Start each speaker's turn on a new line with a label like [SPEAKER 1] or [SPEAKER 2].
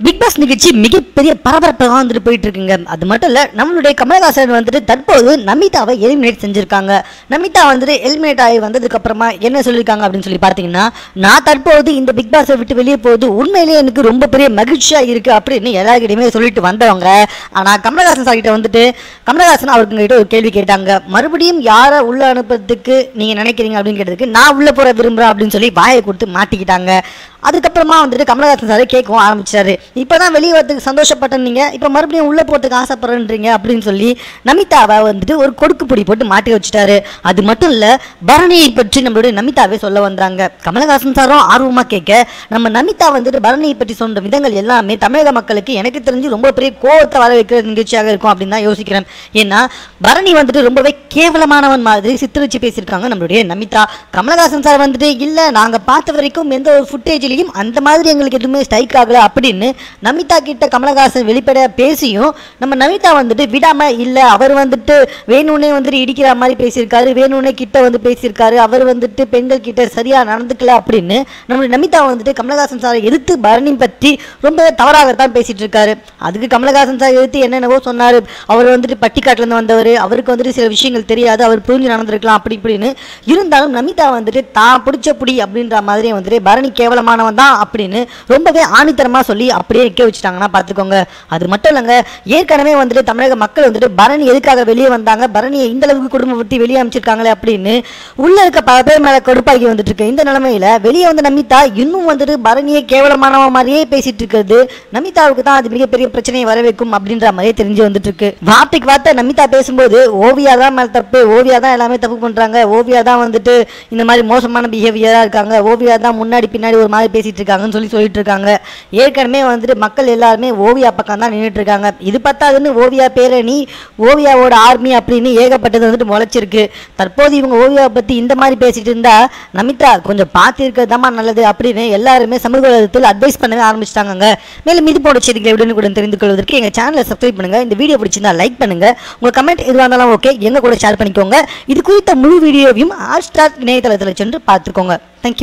[SPEAKER 1] Big pass நிகழ்ச்சி மிகப்பெரிய பரபரப்பாக வந்துட்டு போயிட்டு இருக்குங்க. அது மட்டும் இல்ல, நம்மளுடைய கமலஹாசன் வந்துட்டு தற்போது நமிதாவை எலிமினேட் செஞ்சிருக்காங்க. நமிதா வந்துட்டு எலிமினேட் ஆகி வந்ததுக்கு அப்புறமா என்ன சொல்லியிருக்காங்க அப்படின்னு சொல்லி பார்த்தீங்கன்னா, நான் தற்போது இந்த பிக் பாஸை விட்டு வெளியே போகுது உண்மையிலேயே எனக்கு ரொம்ப பெரிய மகிழ்ச்சியா இருக்கு அப்படின்னு எல்லாருக்கிட்டையுமே சொல்லிட்டு வந்தவங்க. ஆனா கமலஹாசன் சார் கிட்ட வந்துட்டு கமலஹாசன் அவர்கிட்ட ஒரு கேள்வி கேட்டாங்க. மறுபடியும் யாரை உள்ள அனுப்புறதுக்கு நீங்க நினைக்கிறீங்க அப்படின்னு கேட்டதுக்கு, நான் உள்ள போற விரும்புறேன் அப்படின்னு சொல்லி வாயை கொடுத்து மாட்டிக்கிட்டாங்க. அதுக்கப்புறமா வந்துட்டு கமலஹாசன் சார் கேட்கவும் ஆரம்பிச்சாரு. இப்பதான் வெளியே வரதுக்கு சந்தோஷப்பட்டீங்க, இப்ப மறுபடியும் உள்ள போறதுக்கு ஆசைப்படுறீங்க அப்படின்னு சொல்லி நமிதாவை வந்துட்டு ஒரு கொடுக்கு பொடி போட்டு மாட்டி வச்சுட்டாரு. அது மட்டும் இல்ல, பரணியை பற்றி நம்மளுடைய நமிதாவே சொல்ல வந்தாங்க. கமலஹாசன் சாரும் ஆர்வமா கேட்க, நம்ம நமிதா வந்துட்டு பரணியை பற்றி சொன்ன விதங்கள் எல்லாமே தமிழக மக்களுக்கு எனக்கு தெரிஞ்சு ரொம்ப பெரிய கோவத்தை வர வைக்கிற நிகழ்ச்சியாக இருக்கும் அப்படின்னு தான் யோசிக்கிறேன். ஏன்னா பரணி வந்துட்டு ரொம்பவே கேவலமானவன் மாதிரி சித்தரிச்சு பேசியிருக்காங்க நம்மளுடைய நமிதா. கமலஹாசன் சார் வந்துட்டு இல்ல, நாங்க பார்த்த வரைக்கும் எந்த ஒரு ஃபுட்டேஜ் அந்த மாதிரி எங்களுக்கு எதுவுமே ஸ்ட்ரைக் ஆகல அப்படின்னு நமிதா கிட்ட கமலஹாசன் வெளிப்படையா பேசியும் நம்ம நமிதா வந்துட்டு விடாம இல்ல, அவர் வந்துட்டு வேணும்னே வந்துட்டு இடிக்கிற மாதிரி பேசியிருக்காரு, வேணும்னே கிட்ட வந்து பேசியிருக்காரு, அவர் வந்துட்டு பெண்கள் கிட்ட சரியா நடந்துக்கல அப்படின்னு நம்ம நமிதா வந்துட்டு கமலஹாசன் சாரை எதிர்த்து பரணி பற்றி ரொம்ப தவறாகத்தான் பேசிட்டு இருக்காரு. அதுக்கு கமலஹாசன் சார் எதிர்த்து என்னென்னவோ சொன்னாரு. அவர் வந்துட்டு பட்டிக்காட்டுல இருந்து வந்தவர், அவருக்கு வந்துட்டு சில விஷயங்கள் தெரியாது, அவர் புரிஞ்சு நடந்திருக்கலாம் அப்படி இப்படின்னு. இருந்தாலும் நமிதா வந்துட்டு தான் பிடிச்ச புடி அப்படின்ற மாதிரி வந்துட்டு பரணி கேவலமான தான் அப்படின்னு ரொம்பவே ஆணித்தரமா சொல்லி அப்படியே நிக்க வச்சுட்டாங்கன்னா பாத்துக்கோங்க. அது மட்டும் இல்லங்க, ஏற்கனவே வந்துட்டு தமிழக மக்கள் வந்துட்டு பரணி எதுக்காக வெளியே வந்தாங்க, பரணியை இந்த அளவுக்கு குடும்பப்படுத்தி வெளியே அமைச்சிருக்காங்களே அப்படின்னு உள்ள இருக்க பல பேர் மேல கொடுப்பாக்கி வந்துட்டு இருக்கு. இந்த நிலைமையில வெளியே வந்து நமிதா இன்னும் வந்துட்டு பரணியை கேவலமானவ மாதிரியே பேசிட்டு இருக்கிறது நமிதாவுக்கு தான் அது மிகப்பெரிய பிரச்சனையை வர வைக்கும் அப்படின்ற மாதிரியே தெரிஞ்சு வந்துட்டு இருக்கு. வார்த்தைக்கு வார்த்தை நமிதா பேசும்போது ஓவியா தான் மேல தப்பு, ஓவியா தான் எல்லாமே தப்பு பண்றாங்க, ஓவியா தான் வந்துட்டு இந்த மாதிரி மோசமான பிஹேவியரா இருக்காங்க, ஓவியா தான் முன்னாடி பின்னாடி ஒரு மாதிரி பேசிட்டு இருக்காங்கன்னு சொல்லிட்டு இருக்காங்க. ஏற்கனவே வந்துட்டு மக்கள் எல்லாருமே ஓவியா பக்கம் தான் நின்றுட்டு இருக்காங்க. இது பத்தாதுன்னு ஓவியா பேரணி, ஓவியாவோட ஆர்மி அப்படின்னு ஏகப்பட்டது வந்துட்டு முளைச்சிருக்கு. தற்போது இவங்க ஓவியாவை பத்தி இந்த மாதிரி பேசிட்டு இருந்தா நமிதா கொஞ்சம் பார்த்து இருக்கிறதாமா நல்லது அப்படின்னு எல்லாருமே சமூக வலைதளத்தில் அட்வைஸ் பண்ணவே ஆரம்பிச்சிட்டாங்க. மேலும் இது போன்ற செய்திகளை உடனுக்குடன் தெரிந்து கொள்வதற்கு எங்க சேனலை சப்ஸ்கிரைப் பண்ணுங்க. இந்த வீடியோ பிடிச்சிருந்தா லைக் பண்ணுங்க. உங்க கமெண்ட் எதுவாக இருந்தாலும் ஓகே, எங்க கூட ஷேர் பண்ணிக்கோங்க. இது குறித்த முழு வீடியோவையும் ஹாட்ஸ்டார் இணையதளத்தில் சென்று பார்த்துக்கோங்க. தேங்க்யூ.